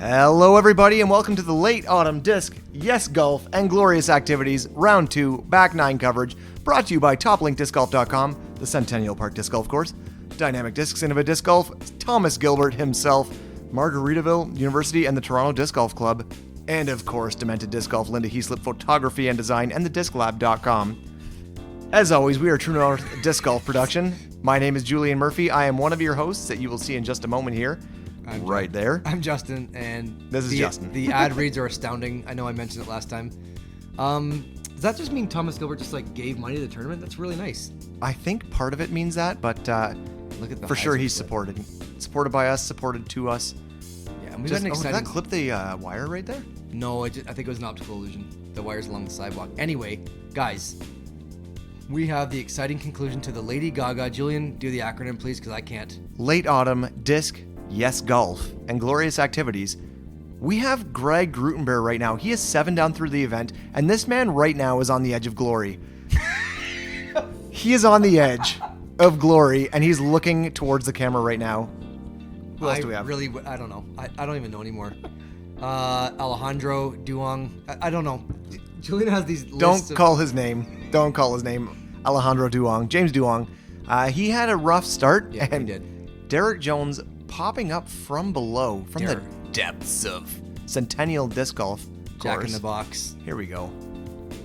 Hello everybody and welcome to the Late Autumn Disc, Yes Golf, and Glorious Activities Round 2 Back 9 coverage brought to you by TopLinkDiscGolf.com, the Centennial Park Disc Golf Course, Dynamic Discs, Innova Disc Golf, Thomas Gilbert himself, Margaritaville University and the Toronto Disc Golf Club, and of course Demented Disc Golf, Linda Heaslip Photography and Design, and TheDiscLab.com. As always, we are True North Disc Golf Production. My name is Julian Murphy. I am one of your hosts that you will see in just a moment here. Right there. I'm Justin, and this is Justin. The ad reads are astounding. I know I mentioned it last time. Does that just mean Thomas Gilbert just like gave money to the tournament? That's really nice. I think part of it means that, but look at the for sure he's supported by us, supported to us. Yeah, and we've got an exciting... did that clip the wire right there? No, I think it was an optical illusion. The wire's along the sidewalk. Anyway, guys, we have the exciting conclusion to the Lady Gaga. Julian, do the acronym, please, because I can't. Late Autumn Disc, Yes Golf, and Glorious Activities. We have Greg Grootenboer right now. He is 7 down through the event, and this man right now is on the edge of glory. He is on the edge of glory, and he's looking towards the camera right now. Who else do we have? I don't know. I don't even know anymore. Alejandro, Duong. I don't know. Julian has these lists. Don't call his name. Alejandro Duong. James Duong. He had a rough start. Yeah, and he did. Derek Jones popping up from below, from the depths of Centennial Disc Golf Course. Jack in the box. Here we go.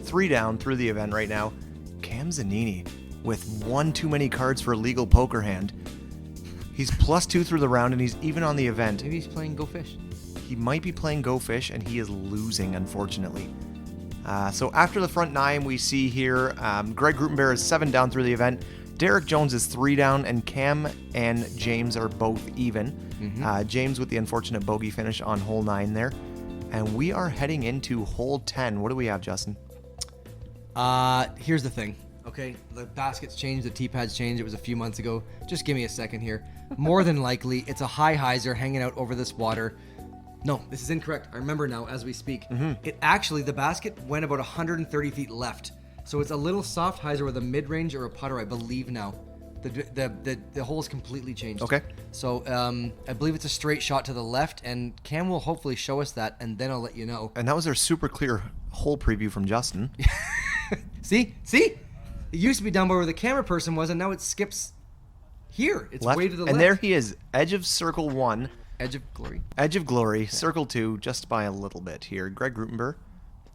3 down through the event right now. Cam Zanini with one too many cards for a legal poker hand. He's +2 through the round, and he's even on the event. Maybe he's playing Go Fish. He might be playing Go Fish, and he is losing, unfortunately. So after the front 9, we see here Greg Grootenboer is 7 down through the event. Derek Jones is 3 down, and Cam and James are both even. Mm-hmm. James with the unfortunate bogey finish on hole 9 there. And we are heading into hole 10. What do we have, Justin? Here's the thing. Okay, the basket's changed, the tee pad's changed. It was a few months ago. Just give me a second here. More than likely, it's a high hyzer hanging out over this water. No, this is incorrect. I remember now as we speak. Mm-hmm. The basket went about 130 feet left. So it's a little soft hyzer with a mid-range or a putter, I believe now. The hole is completely changed. Okay. So I believe it's a straight shot to the left, and Cam will hopefully show us that, and then I'll let you know. And that was our super clear hole preview from Justin. See? It used to be down by where the camera person was, and now it skips here. It's left, way to the left. And there he is, edge of circle 1. Edge of glory. Edge of glory, yeah. Circle 2, just by a little bit here. Greg Grootenboer.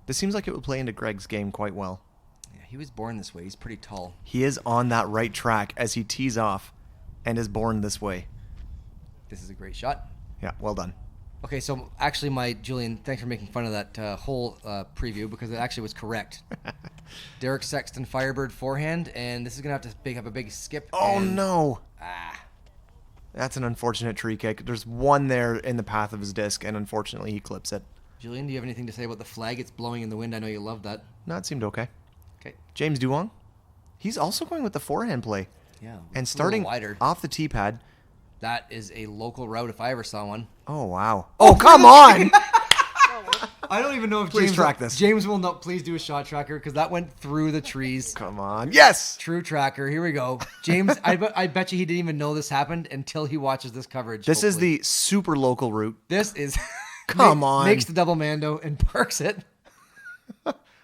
This seems like it would play into Greg's game quite well. Yeah, he was born this way. He's pretty tall. He is on that right track as he tees off and is born this way. This is a great shot. Yeah, well done. Okay, so actually, Julian, thanks for making fun of that whole preview, because it actually was correct. Derek Sexton Firebird forehand, and this is going to have to have a big skip. Oh, no. That's an unfortunate tree kick. There's one there in the path of his disc, and unfortunately he clips it. Julian, do you have anything to say about the flag? It's blowing in the wind. I know you love that. No, it seemed okay. Okay. James Duong. He's also going with the forehand play. Yeah. And starting off the tee pad. That is a local route if I ever saw one. Oh, wow. Oh, come on! I don't even know if Please track this. James will not. Please do a shot tracker, because that went through the trees. Come on. Yes! True tracker. Here we go. James, I bet you he didn't even know this happened until he watches this coverage. This is the super local route. This is... Come on. Makes the double mando and parks it.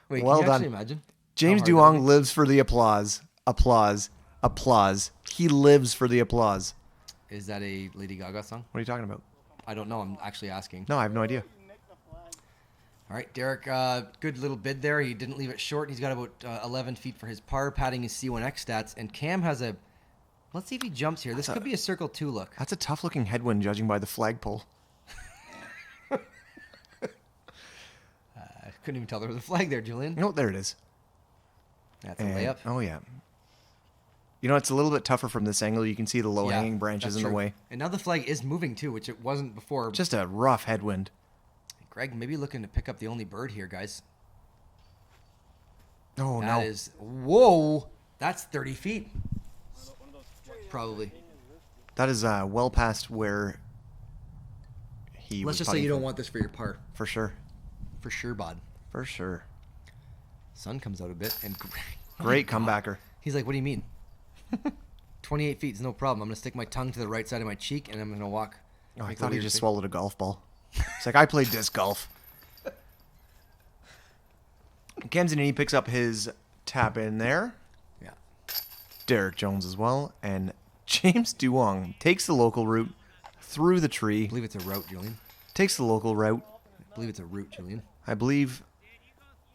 Wait, well can you done. actually imagine? James Duong lives for the applause. Applause. Applause. He lives for the applause. Is that a Lady Gaga song? What are you talking about? I don't know. I'm actually asking. No, I have no idea. All right, Derek, good little bid there. He didn't leave it short. He's got about 11 feet for his par, padding his C1X stats. And Cam has a... Let's see if he jumps here. This could be a circle 2 look. That's a tough-looking headwind, judging by the flagpole. I couldn't even tell there was a flag there, Julian. No, there it is. That's a layup. Oh, yeah. You know, it's a little bit tougher from this angle. You can see the low-hanging branches in the way. And now the flag is moving, too, which it wasn't before. Just a rough headwind. Greg, maybe looking to pick up the only bird here, guys. Oh, that is... Whoa! That's 30 feet. Probably. That is well past where he was. Let's just say you don't want this for your par. For sure. For sure, bud. For sure. Sun comes out a bit, and great comebacker. He's like, what do you mean? 28 feet is no problem. I'm going to stick my tongue to the right side of my cheek, and I'm going to walk. Oh, I thought he just swallowed a golf ball. It's like, I played disc golf. Cam Zanini picks up his tap in there. Yeah. Derek Jones as well. And James Duong takes the local route through the tree. I believe it's a route, Julian. Takes the local route. I believe it's a route, Julian. I believe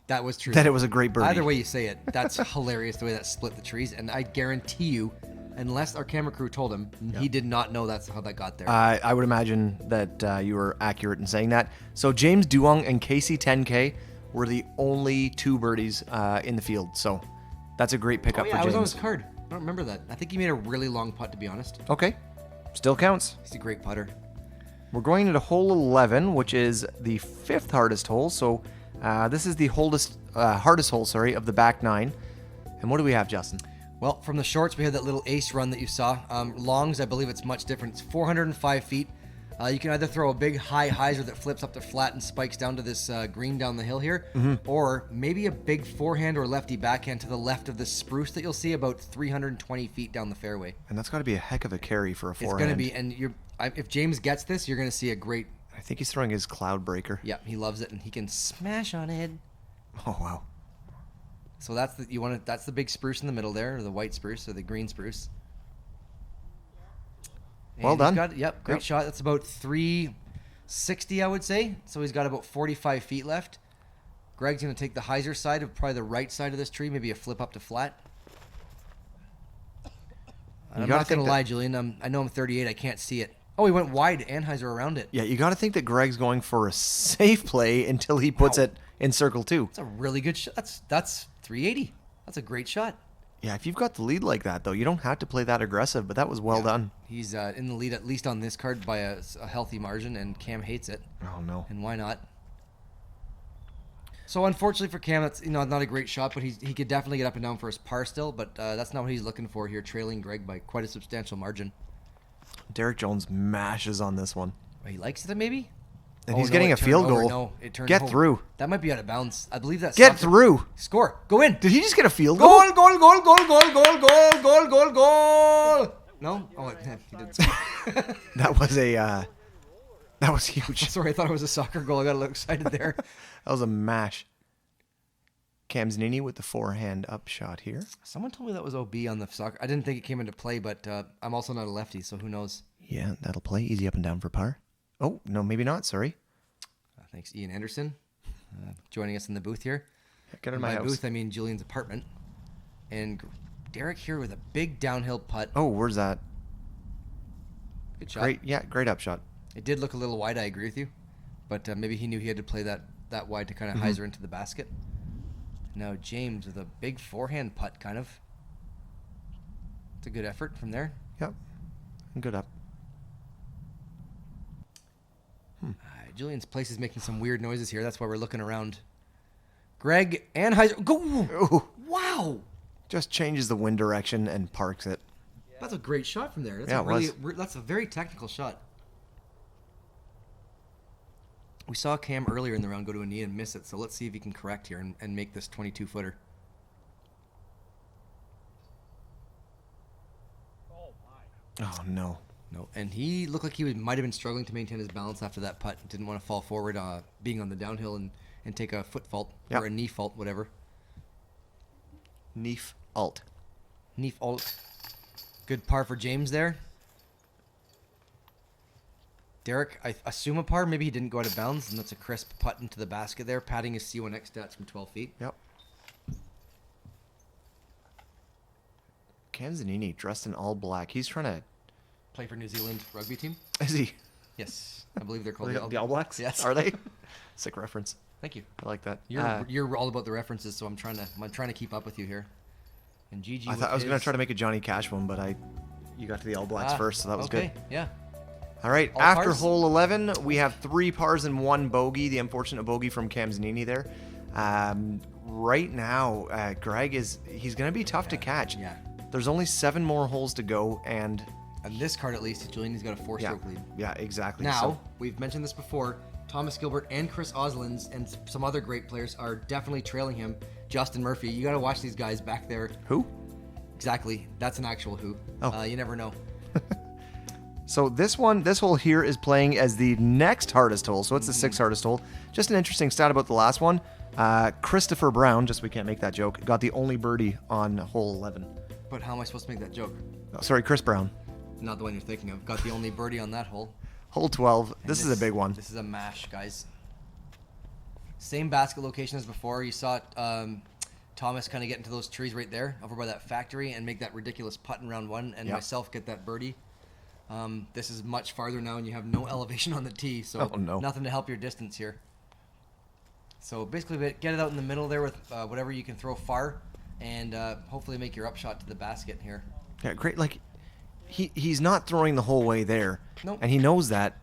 that was true. that it was a great birdie. Either way you say it, that's hilarious the way that split the trees. And I guarantee you, unless our camera crew told him, he did not know that's how that got there. I would imagine that you were accurate in saying that. So James Duong and Casey 10K were the only 2 birdies in the field. So that's a great pickup for James. I was on his card. I don't remember that. I think he made a really long putt, to be honest. Okay. Still counts. He's a great putter. We're going into hole 11, which is the 5th hardest hole. So this is the hardest hole, of the back 9. And what do we have, Justin? Well, from the shorts, we had that little ace run that you saw. Longs, I believe it's much different. It's 405 feet. You can either throw a big high hyzer that flips up to flat and spikes down to this green down the hill here, or maybe a big forehand or lefty backhand to the left of the spruce that you'll see about 320 feet down the fairway. And that's got to be a heck of a carry for a forehand. It's going to be, and if James gets this, you're going to see a great... I think he's throwing his cloud breaker. Yeah, he loves it, and he can smash on it. Oh, wow. So that's the big spruce in the middle there, or the white spruce, or the green spruce. Well done. Great shot. That's about 360, I would say. So he's got about 45 feet left. Greg's going to take the hyzer side of probably the right side of this tree, maybe a flip up to flat. I'm not going to lie, Julian. I know I'm 38. I can't see it. Oh, he went wide and hyzer around it. Yeah, you got to think that Greg's going for a safe play until he puts it in circle 2. That's a really good shot. That's 380. That's a great shot. Yeah, if you've got the lead like that, though, you don't have to play that aggressive, but that was well done. He's in the lead, at least on this card, by a healthy margin, and Cam hates it. Oh, no. And why not? So, unfortunately for Cam, that's not a great shot, but he could definitely get up and down for his par still, but that's not what he's looking for here, trailing Greg by quite a substantial margin. Derek Jones mashes on this one. He likes it, maybe? And he's getting a field goal. No, it turned Get home. through. That might be out of bounds. I believe that's... Get through. Score. Go in. Did he just get a field goal? Goal, goal, goal, goal, goal, goal, goal, goal, goal, goal. No? Oh, he did score. That was huge. Sorry, I thought it was a soccer goal. I got a little excited there. That was a mash. Cam Zanini with the forehand up shot here. Someone told me that was OB on the soccer. I didn't think it came into play, but I'm also not a lefty, so who knows? Yeah, that'll play. Easy up and down for par. Oh, no, maybe not. Sorry. Thanks, Ian Anderson, joining us in the booth here. Get in my house. Booth, I mean Julian's apartment. And Derek here with a big downhill putt. Oh, where's that? Good shot. Great up shot. It did look a little wide, I agree with you. But maybe he knew he had to play that wide to kind of hyzer into the basket. Now James with a big forehand putt, kind of. It's a good effort from there. Yep. Good up. Julian's place is making some weird noises here. That's why we're looking around. Greg and hyzer. Go! Ooh. Wow! Just changes the wind direction and parks it. That's a great shot from there. That's a very technical shot. We saw Cam earlier in the round go to a knee and miss it, so let's see if he can correct here and make this 22-footer. Oh, no. No, and he looked like he might have been struggling to maintain his balance after that putt. Didn't want to fall forward, being on the downhill and take a foot fault or a knee fault, whatever. Neef alt. Neef alt. Good par for James there. Derek, I assume a par. Maybe he didn't go out of bounds, and that's a crisp putt into the basket there, padding his C1X stats from 12 feet. Yep. Cam Zanini dressed in all black. He's trying to play for New Zealand rugby team. Is he? Yes, I believe they're called the All Blacks. Yes, are they? Sick reference. Thank you. I like that. You're all about the references, so I'm trying to keep up with you here. And GG. I thought I was going to try to make a Johnny Cash one, but you got to the All Blacks first, so that was good. Yeah. All right. All after pars? hole 11, we have 3 pars and 1 bogey. The unfortunate bogey from Cam Zanini there. Right now, Greg he's going to be tough to catch. Yeah. There's only 7 more holes to go, and on this card at least, Julian's got a 4-stroke lead. Yeah, exactly. Now, we've mentioned this before. Thomas Gilbert and Chris Oslands and some other great players are definitely trailing him. Justin Murphy, you got to watch these guys back there. Who? Exactly. That's an actual who. Oh. You never know. So this hole here is playing as the next hardest hole. So it's the sixth hardest hole. Just an interesting stat about the last one. Christopher Brown, just so we can't make that joke, got the only birdie on hole 11. But how am I supposed to make that joke? Oh, sorry, Chris Brown. Not the one you're thinking of. Got the only birdie on that hole. Hole 12. This is a big one. This is a mash, guys. Same basket location as before. You saw Thomas kind of get into those trees right there over by that factory and make that ridiculous putt in round one, and myself get that birdie. This is much farther now, and you have no elevation on the tee, so nothing to help your distance here. So basically, get it out in the middle there with whatever you can throw far, and hopefully make your upshot to the basket here. Yeah, great. Like, he's not throwing the whole way there, Nope. and he knows that,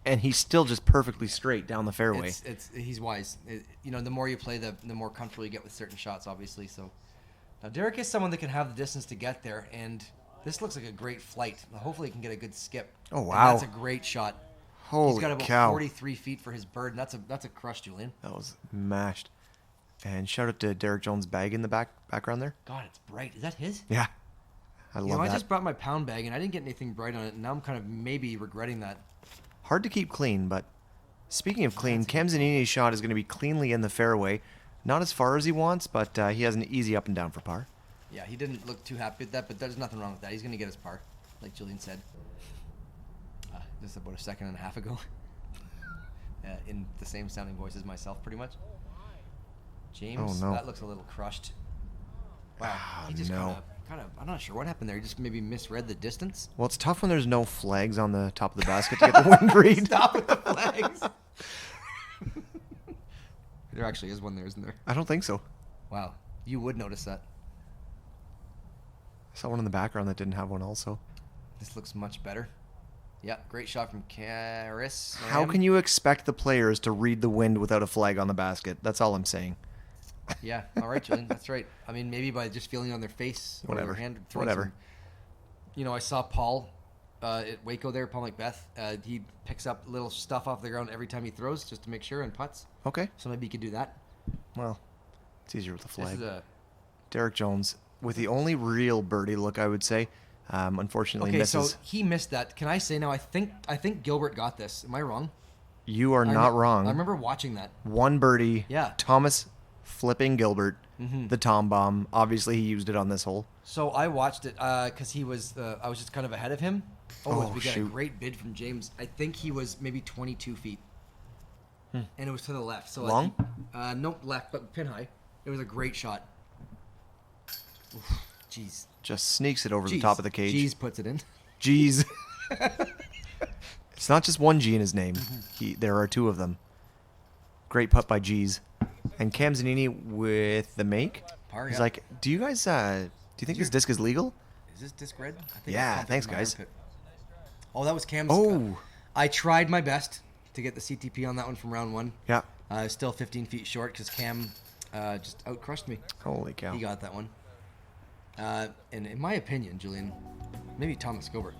and he's still just perfectly straight down the fairway. He's wise. The more you play, the more comfortable you get with certain shots, obviously. So now Derek is someone that can have the distance to get there, and this looks like a great flight. Hopefully he can get a good skip. Oh, wow. And that's a great shot. Holy He's got about cow. 43 feet for his bird, and that's a crush, Julian. That was mashed. And shout out to Derek Jones' bag in the background there. God, it's bright. Is that his? Yeah. I love that. I just brought my pound bag, and I didn't get anything bright on it, and now I'm kind of maybe regretting that. Hard to keep clean, but speaking of clean, Cam Zanini's shot is going to be cleanly in the fairway. Not as far as he wants, but he has an easy up and down for par. Yeah, he didn't look too happy with that, but there's nothing wrong with that. He's going to get his par, like Julian said. Just about a second and a half ago. In the same sounding voice as myself, pretty much. James, that looks a little crushed. Wow, he just kind of, I'm not sure what happened there. He just maybe misread the distance. Well, it's tough when there's no flags on the top of the basket to get the wind read. Stop with the flags. There actually is one there, isn't there? I don't think so. Wow, you would notice that. I saw one in the background that didn't have one also. This looks much better. Yeah, great shot from Karis. How can you expect the players to read the wind without a flag on the basket? That's all I'm saying. Yeah, all right, Julian, that's right. I mean, maybe by just feeling it on their face or their hand. Whatever. I saw Paul at Waco there, Paul Macbeth. He picks up little stuff off the ground every time he throws just to make sure and putts. Okay. So maybe you could do that. Well, it's easier with the flag. This is Derek Jones with the only real birdie look, I would say. Unfortunately, misses. So he missed that. Can I say now? I think Gilbert got this. Am I wrong? You are not wrong. I remember watching that. One birdie. Yeah. Thomas flipping Gilbert. The Tom bomb. Obviously, he used it on this hole. So I watched it because he was. I was just kind of ahead of him. We got a great bid from James. I think he was maybe 22 feet, and it was to the left. So long? Nope, left, but pin high. It was a great shot. Jeez. Just sneaks it over the top of the cage. Jeez puts it in. Jeez. It's not just one G in his name. There are two of them. Great putt by Jeez. And Cam Zanini with the make. Par, He's like, do you guys, do you think this disc is legal? Is this disc red? I think Yeah, thanks, guys. Oh, that was Cam's. Oh. I tried my best to get the CTP on that one from round one. Yeah. Still 15 feet short because Cam just out-crushed me. Holy cow. He got that one. And in my opinion, Julian, maybe Thomas Gilbert.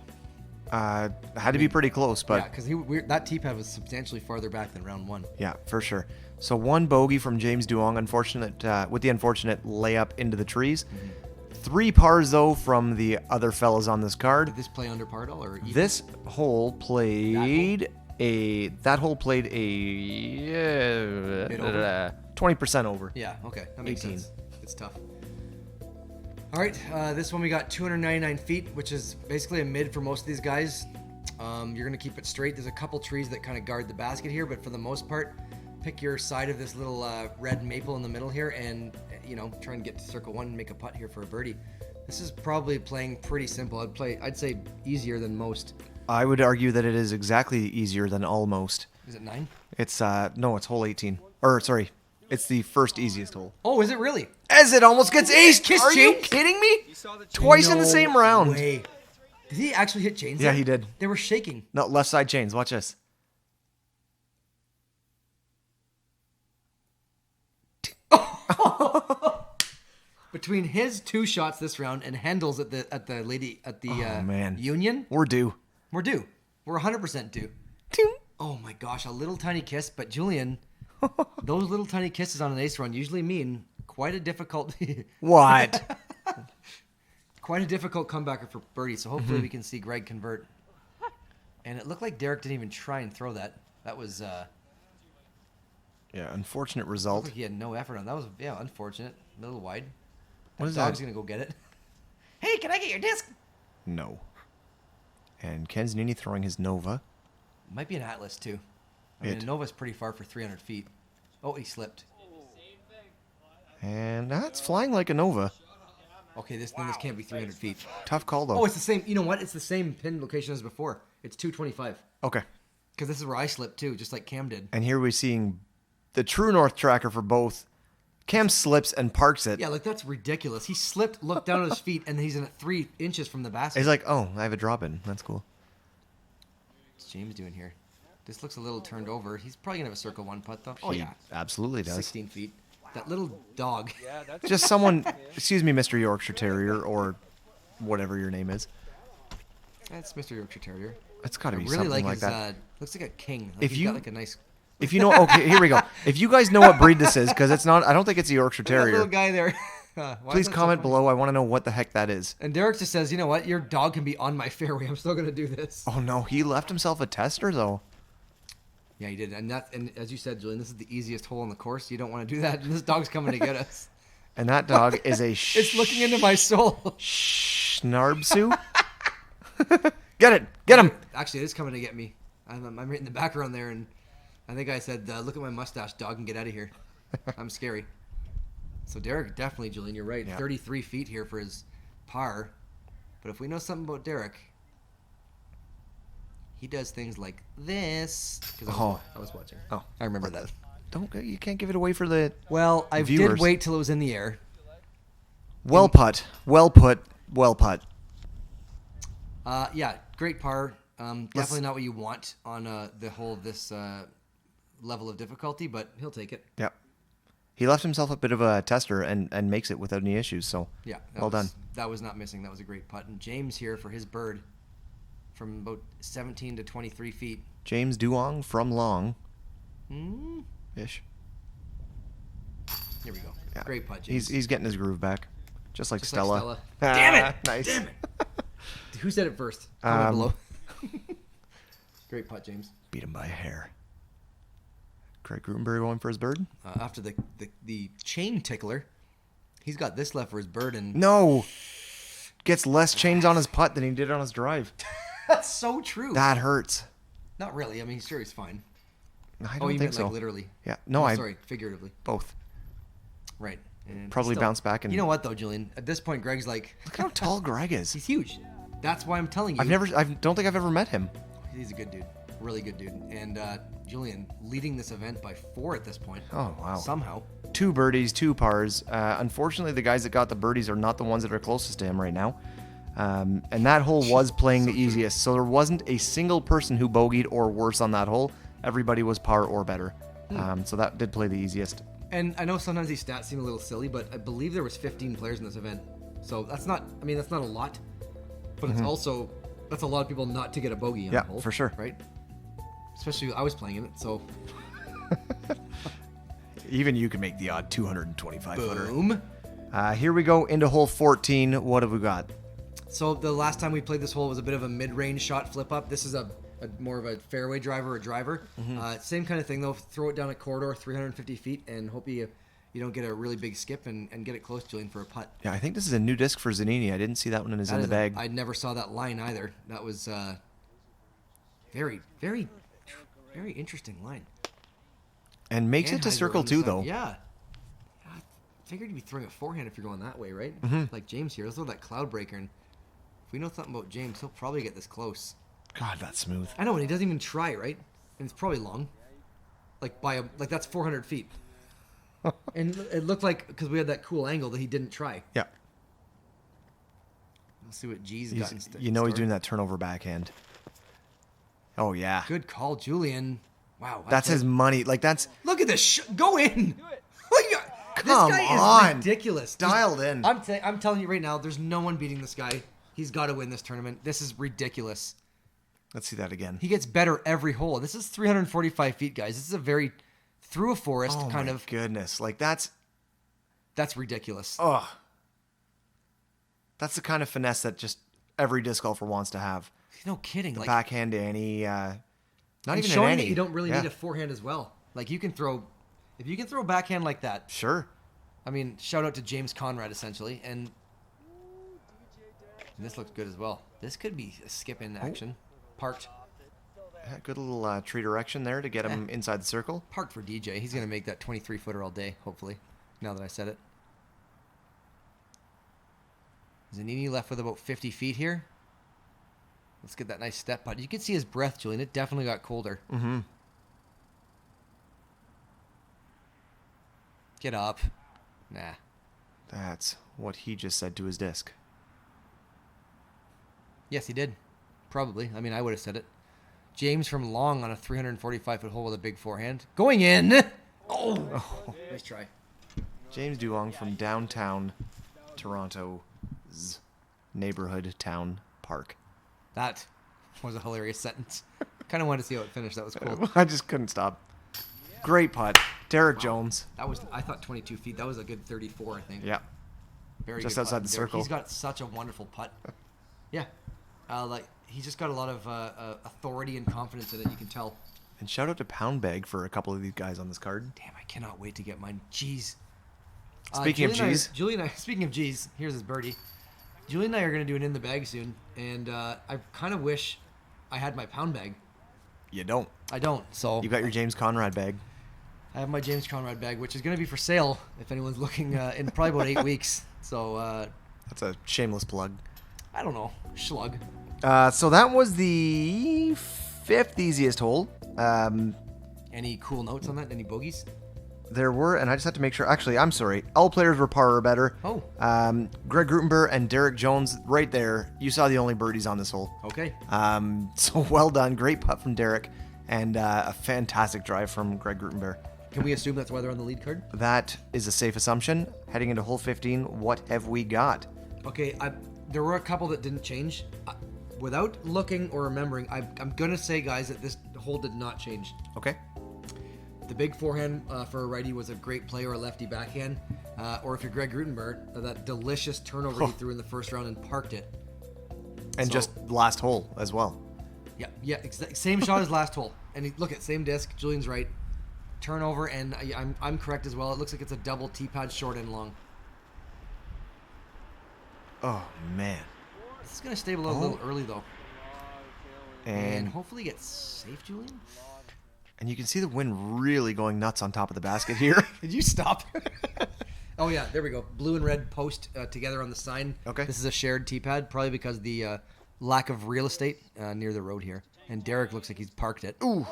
Had to be pretty close, but... Yeah, because that tee pad was substantially farther back than round one. Yeah, for sure. So one bogey from James Duong, with the unfortunate layup into the trees. 3 pars, though, from the other fellas on this card. Did this play under par at all, or even? This hole played a 20% over. Yeah, okay. That makes 18. sense. It's tough. All right, this one we got 299 feet, which is basically a mid for most of these guys. You're going to keep it straight. There's a couple trees that kind of guard the basket here, but for the most part, pick your side of this little red maple in the middle here and, try and get to circle one and make a putt here for a birdie. This is probably playing pretty simple. I'd say easier than most. I would argue that it is exactly easier than almost. Is it 9? It's, no, it's hole 18. Or, sorry, it's the first easiest hole. Oh, is it really? As it almost gets aced. Kissed Are you James? kidding me? Twice in the same round. Way. Did he actually hit chains? Yeah, there? he did. They were shaking. No, left side chains. Watch this. Between his 2 shots this round and Hendel's at the Union, We're due. we're due. We're 100% due. Oh my gosh, a little tiny kiss, but Julian, those little tiny kisses on an ace run usually mean quite a difficult What? quite a difficult comebacker for birdie. So hopefully we can see Greg convert. And it looked like Derek didn't even try and throw that. That was Yeah, unfortunate looked result. like he had no effort on that. Was unfortunate. A little wide. What is Dog's that? gonna go get it. Hey, can I get your disc? No. And Ken Zanini throwing his Nova. Might be an Atlas too. I mean, a Nova's pretty far for 300 feet. Oh, he slipped. And that's flying like a Nova. Okay, this can't be 300 feet. Tough call, though. Oh, it's the same. You know what? It's the same pin location as before. It's 225. Okay. Because this is where I slipped too, just like Cam did. And here we're seeing the true north tracker for both. Cam slips and parks it. Yeah, like that's ridiculous. He slipped, looked down at his feet, and then he's in at 3 inches from the basket. He's like, oh, I have a drop in. That's cool. What's James doing here? This looks a little turned over. He's probably gonna have a circle 1 putt though. Oh He yeah, absolutely does. 16 feet. That little dog. Just someone, excuse me, Mr. Yorkshire Terrier, or whatever your name is. That's Mr. Yorkshire Terrier. It's got to I be really something like like his. that. Looks like a king. Like If he's you- got like a nice. If you know, okay, here we go. If you guys know what breed this is, because it's not, I don't think it's a Yorkshire Look at that little Terrier. guy there. Why is Please that so comment funny? below. I want to know what the heck that is. And Derek just says, you know what? Your dog can be on my fairway. I'm still gonna do this. Oh no, he left himself a tester though. Yeah, he did. And as you said, Julian, this is the easiest hole in the course. You don't want to do that. And this dog's coming to get us. And that dog is a It's looking into my soul. Schnarbsu. Get it, get him. Actually, it is coming to get me. I'm right in the background there, and I think I said, look at my mustache, dog, and get out of here. I'm scary. So Derek, definitely, Julian, you're right. Yeah. 33 feet here for his par. But if we know something about Derek, he does things like this. Because I was watching. Oh, I remember that. You can't give it away for the Well, I viewers. did wait till it was in the air. well put, well put, well put. Yeah, great par. Definitely not what you want on the whole of this level of difficulty, but he'll take it. Yep. He left himself a bit of a tester and makes it without any issues. So Yeah, well done. That was not missing. That was a great putt. And James here for his bird from about 17 to 23 feet. James Duong from Long. Hmm? Ish. Here we go. Yeah. Great putt, James. He's getting his groove back, just like Just like Stella. Stella. Ah, Damn it! Nice. Damn it! Who said it first? Comment below. Great putt, James. Beat him by a hair. Craig Grootenboer going for his bird? After the chain tickler, he's got this left for his bird, and No. Gets less chains on his putt than he did on his drive. that's so true. That hurts. Not really. I mean, sure, he's fine. I Oh, don't you think meant so. like literally. Yeah. No, Sorry, figuratively. both. Right. And Probably still- bounce back and. You know what though, Julian? At this point, Greg's like, Look how tall Greg is. he's huge. That's why I'm telling you. I don't think I've ever met him. He's a good dude. Really good dude. And Julian leading this event by 4 at this point. Oh wow. Somehow. 2 birdies, 2 pars. Unfortunately, the guys that got the birdies are not the ones that are closest to him right now. And that hole was playing the easiest, so there wasn't a single person who bogeyed or worse on that hole. Everybody was par or better. So that did play the easiest. And I know sometimes these stats seem a little silly, but I believe there was 15 players in this event. So that's not a lot. But it's also, that's a lot of people not to get a bogey on Yeah, the hole. for sure. Right? Especially I was playing in it, so Even you can make the odd 225 footer. boom. Here we go into hole 14. What have we got? So the last time we played this hole was a bit of a mid-range shot flip up. This is a more of a fairway driver or driver. Same kind of thing though. Throw it down a corridor 350 feet and hope you don't get a really big skip and get it close, Julian, for a putt. Yeah, I think this is a new disc for Zanini. I didn't see that one in the bag. I never saw that line either. That was very, very, very interesting line. And makes it to Anheuser circle on the 2 side. though. Yeah. I figured you'd be throwing a forehand if you're going that way, right? Like James here. Let's throw that cloud breaker. And if we know something about James, he'll probably get this close. God, that's smooth. I know, and he doesn't even try, right? And it's probably long. Like that's 400 feet. And it looked like, because we had that cool angle, that he didn't try. Yeah. Let's see what G's got instead. You know he's doing that turnover backhand. Oh, yeah. Good call, Julian. Wow. That's his money. Like, that's... Look at this. Go in. Come this guy on. is ridiculous. Dialed in. I'm telling you right now, there's no one beating this guy. He's got to win this tournament. This is ridiculous. Let's see that again. He gets better every hole. This is 345 feet, guys. This is a very through a forest kind of. Goodness. Like, that's... That's ridiculous. Ugh. That's the kind of finesse that just every disc golfer wants to have. No kidding. The Like backhand to any, not and even showing an any. that you don't really need a forehand as well. Like you can throw, if you can throw a backhand like that. Sure. I mean, shout out to James Conrad essentially, and this looks good as well. This could be a skip in action. Parked. Yeah, good little tree direction there to get him inside the circle. Parked for DJ. He's gonna make that 23-footer all day, hopefully. Now that I said it. Zanini left with about 50 feet here. Let's get that nice step putt. You can see his breath, Julian. It definitely got colder. Mm-hmm. Get up. Nah. That's what he just said to his disc. Yes, he did. Probably. I mean, I would have said it. James from long on a 345-foot hole with a big forehand. Going in! Oh! Nice try. James Duong from downtown Toronto's neighborhood town park. That was a hilarious sentence. Kind of wanted to see how it finished. That was cool. I just couldn't stop. Great putt. Derek Jones. That was, I thought 22 feet. That was a good 34, I think. Yeah. Very Just good outside putt. the Derek, circle. He's got such a wonderful putt. Yeah. Like he's just got a lot of authority and confidence in it. You can tell. And shout out to Pound Bag for a couple of these guys on this card. Damn, I cannot wait to get mine. Jeez. Speaking of G's. Speaking of G's, here's his birdie. Julian and I are going to do an in the bag soon, and I kind of wish I had my pound bag. You don't. I don't, so... You got your James Conrad bag. I have my James Conrad bag, which is going to be for sale if anyone's looking in probably about 8 weeks. So, That's a shameless plug. I don't know. Schlug. So that was the 5th easiest hole. Any cool notes on that? Any bogeys? There were, and I just had to make sure. Actually, I'm sorry. All players were par or better. Oh. Greg Grootenboer and Derek Jones right there. You saw the only birdies on this hole. Okay. So well done. Great putt from Derek and a fantastic drive from Greg Grootenboer. Can we assume that's why they're on the lead card? That is a safe assumption. Heading into hole 15, what have we got? Okay, there were a couple that didn't change. Without looking or remembering, I'm going to say, guys, that this hole did not change. Okay. The big forehand for a righty was a great play or a lefty backhand. Or if you're Greg Grootenboer, that delicious turnover he threw in the first round and parked it. And So- just last hole as well. Yeah, same shot as last hole. And look at same disc. Julian's right. Turnover, and I'm correct as well. It looks like it's a double tee pad, short and long. Oh, man. This is gonna stable out a little early though, and And hopefully get safe, Julian. you can see the wind really going nuts on top of the basket here. Did you stop? Oh yeah, there we go. Blue and red post together on the sign. Okay. This is a shared tee pad, probably because of the lack of real estate near the road here. And Derek looks like he's parked it. Ooh.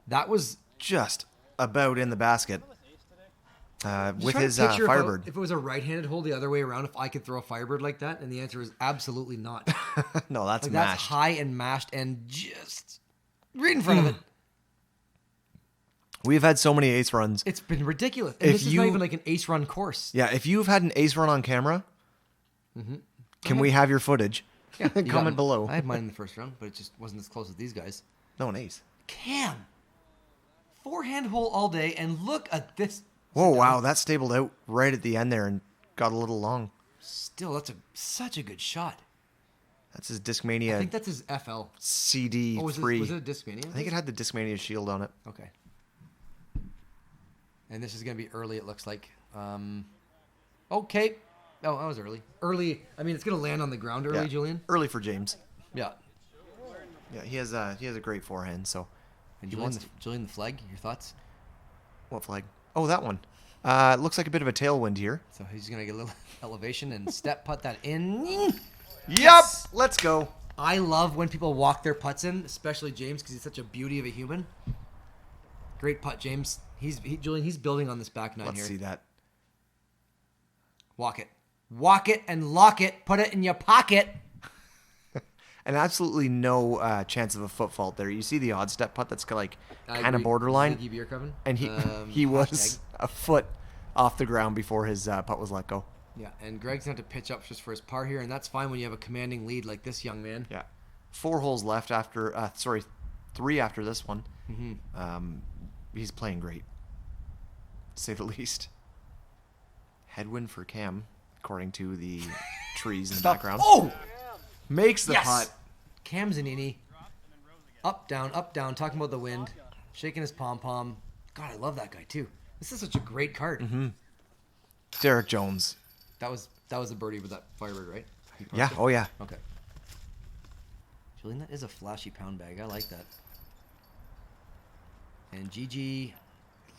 That was Just about in the basket. With trying to his picture Firebird. If it was a right-handed hole the other way around, if I could throw a Firebird like that, and the answer is absolutely not. No, that's Like, mashed. that's high and mashed and just right in front of it. We've had so many ace runs. It's been ridiculous. And If this is you- not even like an ace run course. Yeah, if you've had an ace run on camera, can we have your footage? Yeah, you got Comment them. below. I had mine in the first round, but it just wasn't as close as these guys. No, an ace. Cam, forehand hole all day, and look at this. Whoa, wow, that stabled out right at the end there and got a little long. Still, that's such a good shot. That's his I Discmania think that's his FL. CD3. Oh, was it a Discmania? I think it had the Discmania shield on it. Okay. And this is going to be early, it looks like. Okay. Oh, that was early. Early. I mean, it's going to land on the ground early, Yeah. Julian. Early for James. Yeah. Yeah, he has a great forehand, so. And He Julian, wants- Julian the flag, your thoughts? What flag? Oh, that one. Looks like a bit of a tailwind here. So he's going to get a little elevation and step putt that in. Yep, let's go. I love when people walk their putts in, especially James, because he's such a beauty of a human. Great putt, James. Julian, he's building on this back nine Let's here. see that. Walk it and lock it. Put it in your pocket. And absolutely no chance of a foot fault there. You see the odd step putt that's like I kind of agree. borderline. Ziggy Beer Coven. And he was a foot off the ground before his putt was let go. Yeah, and Greg's going to have to pitch up just for his par here, and that's fine when you have a commanding lead like this young man. Yeah. 4 holes left after, 3 after this one. Mm-hmm. He's playing great, to say the least. Headwind for Cam, according to the trees in the background. Oh! Makes the Yes! putt. Cam Zanini. Up, down, talking about the wind. Shaking his pom-pom. God, I love that guy, too. This is such a great card. Mm-hmm. Derek Jones. That was a birdie with that Firebird, right? Yeah. Oh, yeah. Okay. Julian, that is a flashy pound bag. I like that. And GG.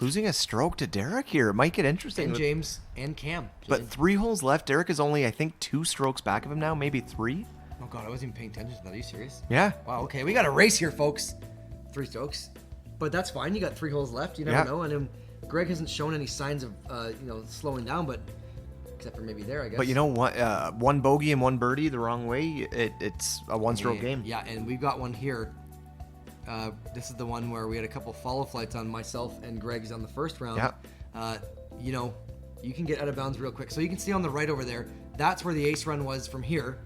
Losing a stroke to Derek here. It might get interesting. And James and Cam. But Julian. 3 holes left. Derek is only, I think, 2 strokes back of him now. Maybe 3. Oh, God. I wasn't even paying attention to that. Are you serious? Yeah. Wow. Okay. We got a race here, folks. 3 strokes. But that's fine. You got 3 holes left. You never know. And Greg hasn't shown any signs of, slowing down, but except for maybe there, I guess. But you know what? 1 bogey and 1 birdie the wrong way. It's a 1-stroke game. Yeah, and we've got one here. This is the one where we had a couple follow flights on myself and Greg's on the first round. Yeah. You can get out of bounds real quick. So you can see on the right over there, that's where the ace run was from here.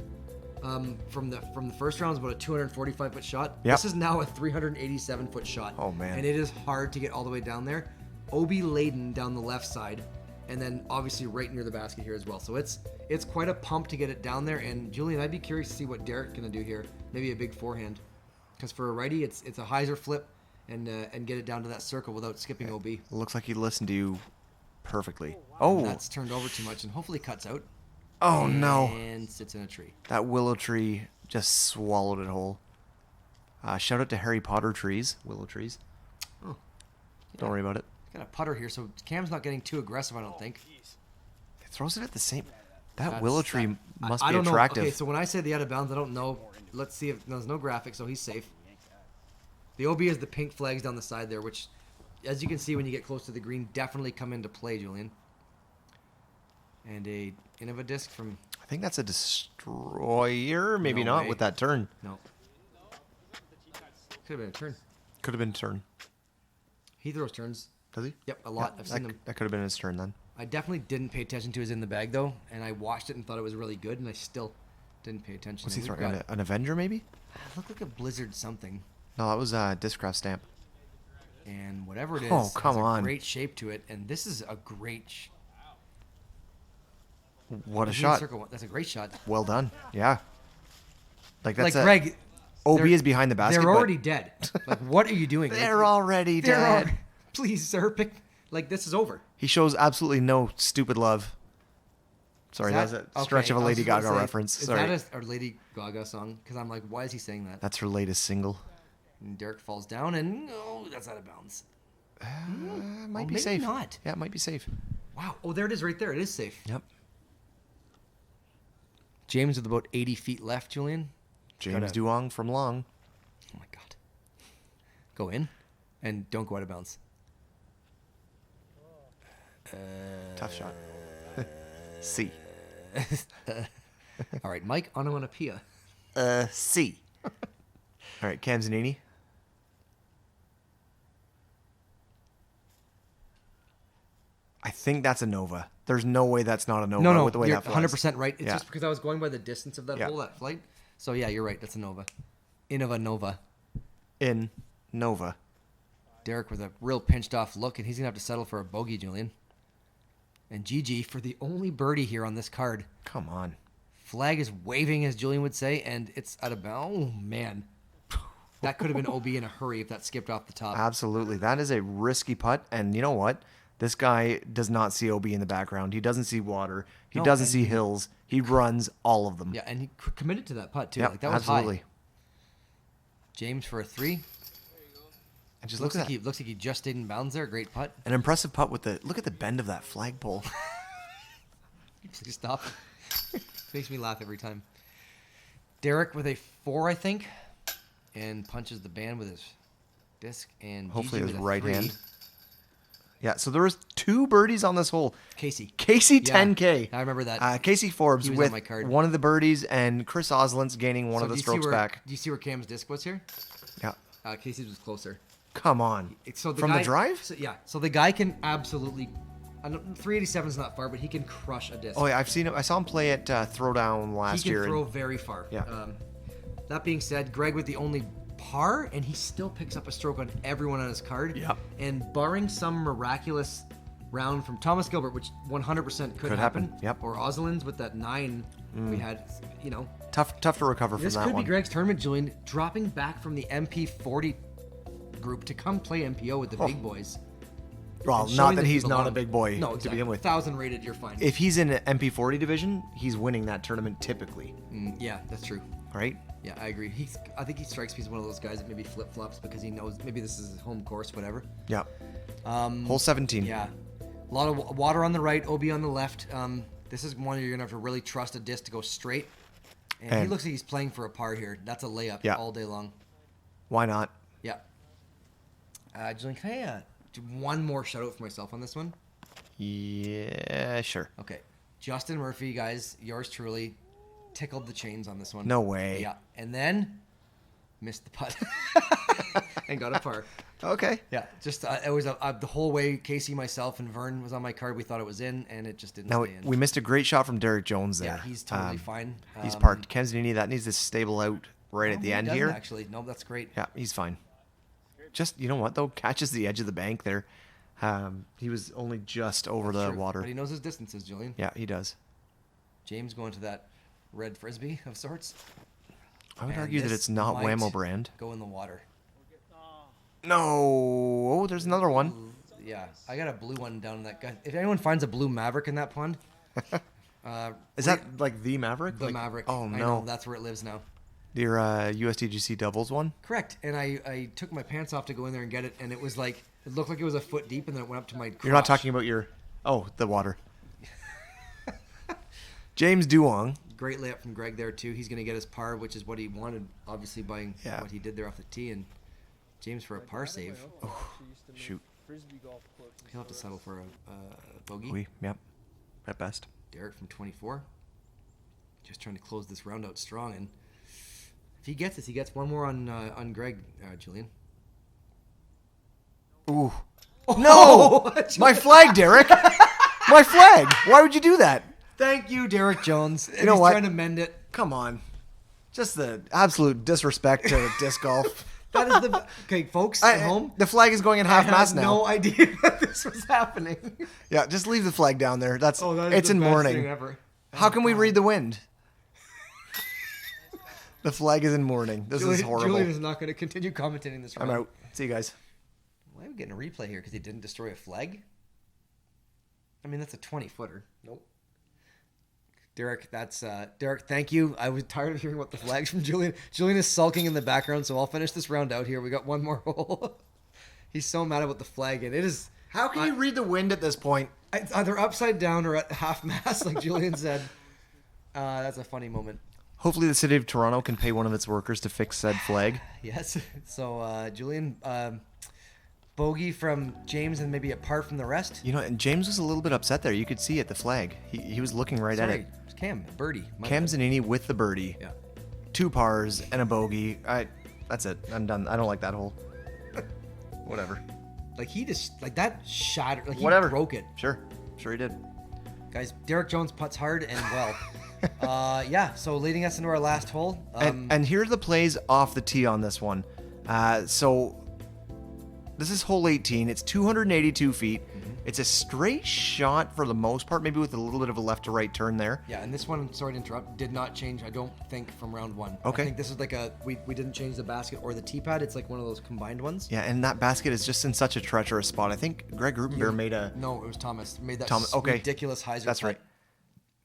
From the first round, is about a 245-foot shot. Yep. This is now a 387-foot shot. Oh, man. And it is hard to get all the way down there. OB laden down the left side, and then obviously right near the basket here as well. So it's quite a pump to get it down there. And Julian, I'd be curious to see what Derek's gonna do here. Maybe a big forehand, because for a righty, it's a hyzer flip and get it down to that circle without skipping OB. It looks like he listened to you perfectly. Oh. And that's turned over too much, and hopefully cuts out. Oh, no. And sits in a tree. That willow tree just swallowed it whole. Shout out to Harry Potter trees, willow trees. Oh. Don't worry about it. Got a putter here, so Cam's not getting too aggressive, I don't think. It throws it at the same. That willow tree must I be don't attractive. know. Okay, so when I say the out of bounds, I don't know. Let's see if there's no graphic, so he's safe. The OB is the pink flags down the side there, which, as you can see when you get close to the green, definitely come into play, Julian. And a Innova disc from... I think that's a destroyer. Maybe No not way. with that turn. No. Could have been a turn. Could have been a turn. He throws turns. Does he? Yep, a lot. I've seen them. That could have been his turn then. I definitely didn't pay attention to his in the bag, though, and I watched it and thought it was really good, and I still didn't pay attention. What's he And we've throwing? got- An Avenger maybe? Looked like a Blizzard something. No, that was a Discraft stamp. And whatever it is, Oh, come has a on. great shape to it, and this is a great What a green shot. circle. That's a great shot. Well done. Yeah. Like that's Like a, Greg, OB they're- is behind the basket. They're but already dead. Like, what are you doing? They're already They're dead. al- Please, sir, pick. Like, this is over. He shows absolutely no stupid love. Sorry, that's a stretch of a Lady Gaga reference. Is Sorry. that a Lady Gaga song? Because I'm like, why is he saying that? That's her latest single. And Derek falls down, and that's out of bounds. Might be maybe safe. not. Yeah, it might be safe. Wow. Oh, there it is right there. It is safe. Yep. James with about 80 feet left, Julian. James Duong from Long. Oh, my God. Go in, and don't go out of bounds. Tough shot. C. All right, Mike Onomatopoeia. C. All right, Cam Zanini. I think that's a Nova. There's no way that's not a Nova No, with the way you're that flies. 100% right. It's Yeah. just because I was going by the distance of that Yeah. hole, that flight. So, yeah, you're right. That's a Nova. Innova Nova. In Nova. Derek with a real pinched off look, and he's going to have to settle for a bogey, Julian. And GG for the only birdie here on this card. Come on. Flag is waving, as Julian would say, and it's out of bounds. Oh, man. That could have been OB in a hurry if that skipped off the top. Absolutely. That is a risky putt. And you know what? This guy does not see OB in the background. He doesn't see water. He No, doesn't and see hills. He runs all of them. Yeah, and he committed to that putt, too. Yep, Like, that was absolutely. high. James for a 3. And just Looks look like, at that. looks like he just stayed in bounds there. Great putt. An impressive putt with the look at the bend of that flagpole. Please stop. Makes me laugh every time. Derek with a 4, I think, and punches the band with his disc, and Hopefully GG his with a right 3. hand. Yeah, so there was 2 birdies on this hole. Casey. Casey Yeah, 10K. I remember that. Casey Forbes He was with on my card. one of the birdies and Chris Oslintz gaining one So of the do you see strokes where- back. Do you see where Cam's disc was here? Yeah. Casey's was closer. Come on. So From the drive? So, yeah. So the guy can absolutely. 387 is not far, but he can crush a disc. Oh yeah, I've seen him. I saw him play at Throwdown last he year. can and- throw very far. Yeah. That being said, Greg with the only par, and he still picks up a stroke on everyone on his card. Yeah. And barring some miraculous round from Thomas Gilbert, which 100% could happen. Yep. Or Oslin's with that 9 We had, Tough to recover from this that could one. be Greg's tournament, Julian, dropping back from the MP40 group to come play MPO with the big boys. Well, And not showing that he he's not a belongs. big boy No, to exactly. begin with. 1,000 rated, you're fine. If he's in an MP40 division, he's winning that tournament typically, Yeah, that's true. right? Yeah, I agree. I think he strikes me as one of those guys that maybe flip-flops because he knows maybe this is his home course, whatever. Yeah. Hole 17. Yeah. A lot of water on the right, OB on the left. This is one you're going to have to really trust a disc to go straight. And he looks like he's playing for a par here. That's a layup all day long. Why not? Yeah. Julian, can I do one more shout-out for myself on this one? Yeah, sure. Okay. Justin Murphy, guys, yours truly, tickled the chains on this one. No way. Yeah. And then missed the putt and got a par. Okay. Yeah, just it was the whole way. Casey, myself, and Vern was on my card. We thought it was in, and it just didn't Now, stay in. we missed a great shot from Derek Jones there. Yeah, he's totally fine. He's parked. Cam Zanini, that needs to stable out right at the he end doesn't, here. Actually, no, that's great. Yeah, he's fine. Just, you know what, though? Catches the edge of the bank there. He was only just over the Sure. water. But he knows his distances, Julian. Yeah, he does. James going to that red frisbee of sorts. I would And argue that this it's not might Whammo brand. Go in the water. No. Oh, there's another one. Yeah, I got a blue one down in that guy. If anyone finds a blue Maverick in that pond, Is that like the Maverick? the Like- Maverick. Oh, I no. know, that's where it lives now. Your USDGC doubles one? Correct. And I took my pants off to go in there and get it, and it was like it looked like it was a foot deep, and then it went up to my crotch. You're not talking about your... Oh, the water. James Duong. Great layup from Greg there too. He's going to get his par, which is what he wanted, obviously, by Yeah. what he did there off the tee. And James for a par save. Shoot. He'll have to settle for a bogey. Yep. At best. Derek from 24. Just trying to close this round out strong. And if he gets this, he gets one more on Greg, Julian. Ooh. No! My flag, Derek! My flag! Why would you do that? Thank you, Derek Jones. And know he's what? trying to mend it. Come on. Just the absolute disrespect to disc golf. That is the... Okay, folks at home. The flag is going at half I mast had now. no idea that this was happening. Yeah, just leave the flag down there. That's That is it's the in best mourning. thing ever. How can we read the wind? The flag is in mourning. This is horrible. Julian is not going to continue commentating this I'm round. out. See you guys. Why are we getting a replay here? Because he didn't destroy a flag? I mean, that's a 20-footer. Nope. Derek, Derek, thank you. I was tired of hearing about the flags from Julian. Julian is sulking in the background, so I'll finish this round out here. We got one more hole. He's so mad about the flag, and it is... How can you read the wind at this point? It's either upside down or at half mast, like Julian said. That's a funny moment. Hopefully the city of Toronto can pay one of its workers to fix said flag. Yes. So, Julian, bogey from James and maybe a par from the rest. You know, and James was a little bit upset there. You could see it, the flag. He was looking right at Sorry, it. it's Cam, birdie. My Cam bad. Zanini with the birdie. Yeah. 2 pars and a bogey. That's it. I'm done. I don't like that hole. Whatever. Like he just like that shattered. Like he Whatever. broke it. Sure he did. Guys, Derek Jones putts hard and well. Yeah. So leading us into our last hole. And here are the plays off the tee on this one. So this is hole 18. It's 282 feet. It's a straight shot for the most part, maybe with a little bit of a left to right turn there. Yeah, and this one, sorry to interrupt, did not change. I don't think from round one. Okay. I think this is like we didn't change the basket or the tee pad. It's like one of those combined ones. Yeah, and that basket is just in such a treacherous spot. I think Greg Grootenboer made a... No, it was Thomas. Made that Thomas, okay. ridiculous hyzer. That's putt. right.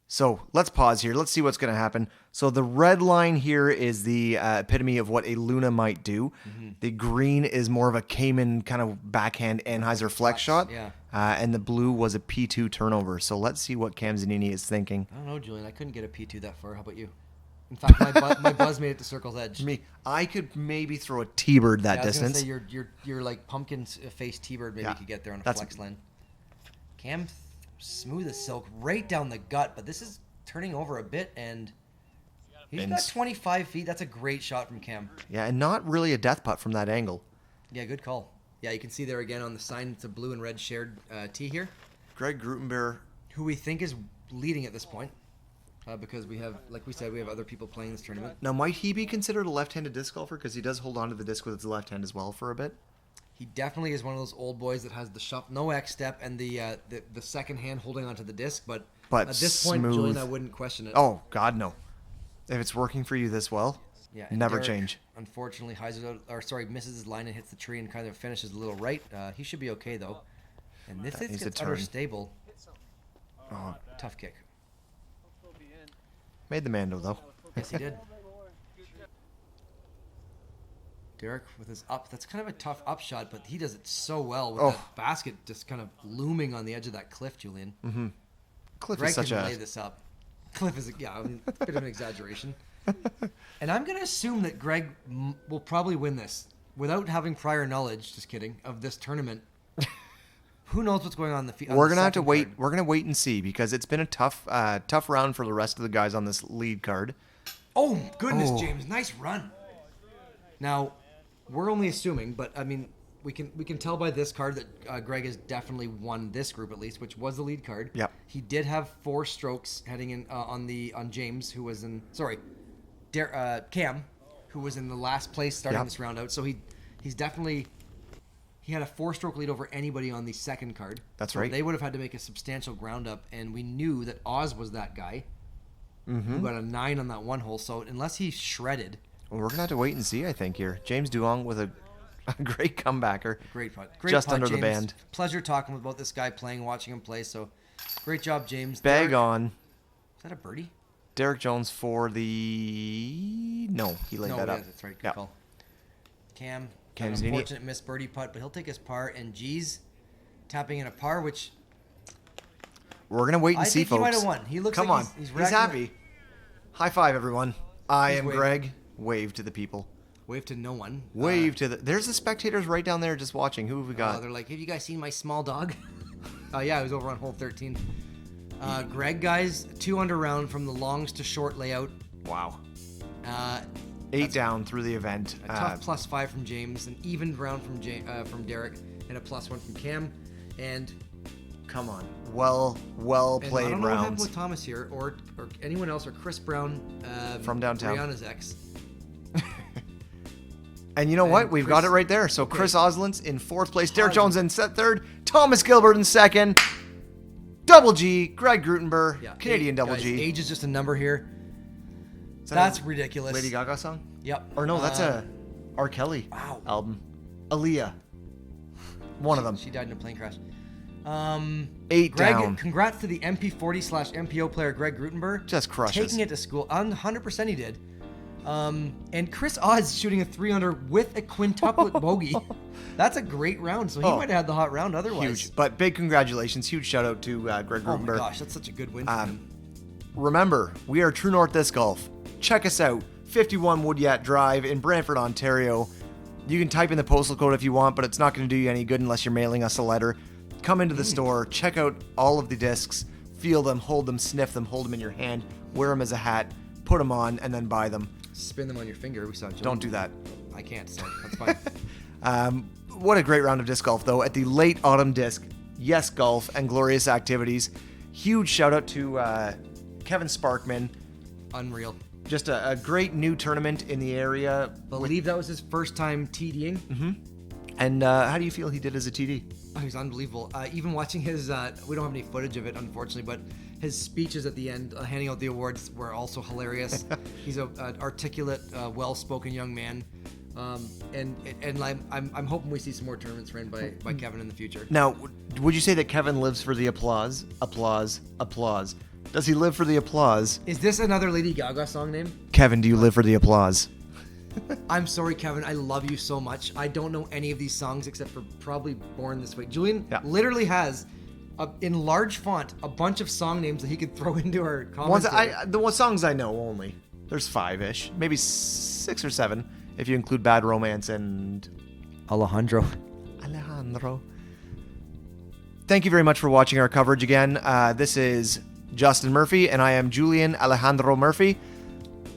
So let's pause here. Let's see what's going to happen. So the red line here is the epitome of what a Luna might do. The green is more of a Cayman kind of backhand Anheuser flex shot. Yeah. And the blue was a P2 turnover. So let's see what Cam Zanini is thinking. I don't know, Julian. I couldn't get a P2 that far. How about you? In fact, my buzz made it to circle's edge. Me, I could maybe throw a T-bird that Yeah, I was gonna distance. say your like pumpkin face T-bird maybe Yeah, could get there on a that's- flex lane. Cam smooth as silk right down the gut, but this is turning over a bit and he's And got s- 25 feet. That's a great shot from Cam. Yeah, and not really a death putt from that angle. Yeah, good call. Yeah, you can see there again on the sign. It's a blue and red shared tee here. Greg Grootenboer. Who we think is leading at this point, because we have, like we said, we have other people playing this tournament. Now, might he be considered a left-handed disc golfer? Because he does hold on to the disc with his left hand as well for a bit. He definitely is one of those old boys that has the no X step and the second hand holding onto the disc, but but At this point, smooth. Julian, I wouldn't question it. Oh, God, no. If it's working for you this well, Yeah, and never Derek, change. Unfortunately, misses his line and hits the tree and kind of finishes a little right. He should be okay though. And this That needs gets a utter turn. stable. Oh, Tough kick. made the Mando, though. Yes, he did. Derek with his up. That's kind of a tough up shot, but he does it so well with that basket just kind of looming on the edge of that cliff, Julian. Mm-hmm. Cliff Greg is such can a... lay this up. Cliff is, a bit of an exaggeration. And I'm going to assume that Greg will probably win this without having prior knowledge, just kidding, of this tournament. Who knows what's going on in the field? We're going to have to wait. We're going to wait and see because it's been a tough round for the rest of the guys on this lead card. Oh, goodness, James. Nice run. Now, we're only assuming, but I mean, we can tell by this card that Greg has definitely won this group at least, which was the lead card. Yep. He did have 4 strokes heading in on James, who was in Cam, who was in the last place starting this round out. So he's definitely he had a 4-stroke lead over anybody on the second card. That's so right. They would have had to make a substantial ground up, and we knew that Oz was that guy who got a 9 on that one hole. So unless he shredded. Well, we're going to have to wait and see, I think, here. James Duong with a great comebacker. Great putt. Just putt, under the James. band. Pleasure talking about this guy playing, watching him play. So great job, James. Bag Derek, on. Is that a birdie? Derek Jones for the... No, he laid that up. That's right. Good call. Cam. Cam An Zanini. unfortunate missed birdie putt, but he'll take his par. And G's tapping in a par, which We're going to wait and I see, think folks. he might have won. He looks Come like on. he's He's happy. High five, everyone. I He's am waving. Greg. Wave to the people. Wave to no one. Wave to the... There's the spectators right down there just watching. Who have we got? They're like, have you guys seen my small dog? Yeah, I was over on hole 13. Greg, guys, 2 under round from the longs to short layout. Wow. 8 8 down through the event. A tough +5 from James, an even round from Derek, and a +1 from Cam. And Come on. Well and played I don't know what happened rounds. with Thomas here, or anyone else, or Chris Brown From downtown. Brianna's ex. And you know what? We've got it right there. So Chris Oslin's in 4th place. Derek Jones in 3rd. Thomas Gilbert in 2nd. Double G. Greg Grootenboer. Canadian Double G. Age is just a number here. Is that That's a ridiculous. Lady Gaga song? Yep. Or no, that's a R. Kelly album. Aaliyah. One of them. She died in a plane crash. 8 Greg, down. congrats to the MP40/MPO player Greg Grootenboer. Just crushes. Taking it to school. 100% he did. And Chris Oz shooting a 3 under with a quintuplet bogey. That's a great round. So he might have had the hot round otherwise. Huge. But big congratulations. Huge shout out to Greg Oh Grootenboer. my gosh, that's such a good win for him. Remember, we are True North Disc Golf. Check us out. 51 Woodyat Drive in Brantford, Ontario. You can type in the postal code if you want, but it's not going to do you any good unless you're mailing us a letter. Come into the store, check out all of the discs, feel them, hold them, sniff them, hold them in your hand, wear them as a hat, put them on, and then buy them. Spin them on your finger. We saw Julian. Don't do that. I can't, so that's fine. What a great round of disc golf, though, at the late autumn disc. Yes, golf and glorious activities. Huge shout out to Kevin Sparkman. Unreal. Just a great new tournament in the area. Believe that was his first time TDing. And how do you feel he did as a TD? Oh, he was unbelievable. Even watching his, we don't have any footage of it, unfortunately, but his speeches at the end, handing out the awards, were also hilarious. He's an articulate, well-spoken young man. And I'm hoping we see some more tournaments ran by Kevin in the future. Now, would you say that Kevin lives for the applause? Applause, applause. Does he live for the applause? Is this another Lady Gaga song name? Kevin, do you live for the applause? I'm sorry, Kevin. I love you so much. I don't know any of these songs except for probably Born This Way. Julian literally has, in large font, a bunch of song names that he could throw into our comments. The songs I know only. There's 5-ish. Maybe 6 or 7 if you include Bad Romance and... Alejandro. Thank you very much for watching our coverage again. This is Justin Murphy, and I am Julian Alejandro Murphy.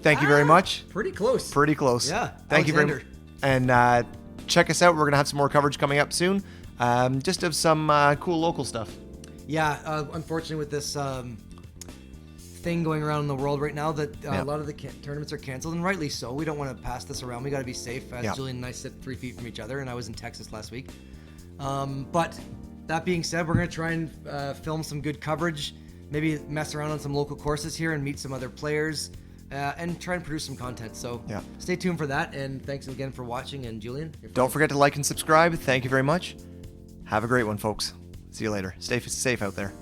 Thank you very much. Pretty close. Pretty close. Yeah. Thank you very much. And check us out. We're going to have some more coverage coming up soon. Just of some cool local stuff. Yeah. Unfortunately, with this thing going around in the world right now, that a lot of the tournaments are canceled, and rightly so. We don't want to pass this around. We got to be safe. As Julian and I sit 3 feet from each other, and I was in Texas last week. But that being said, we're going to try and film some good coverage maybe mess around on some local courses here and meet some other players and try and produce some content. So Yeah. stay tuned for that. And thanks again for watching. And Julian, Don't forget to like and subscribe. Thank you very much. Have a great one, folks. See you later. Stay safe out there.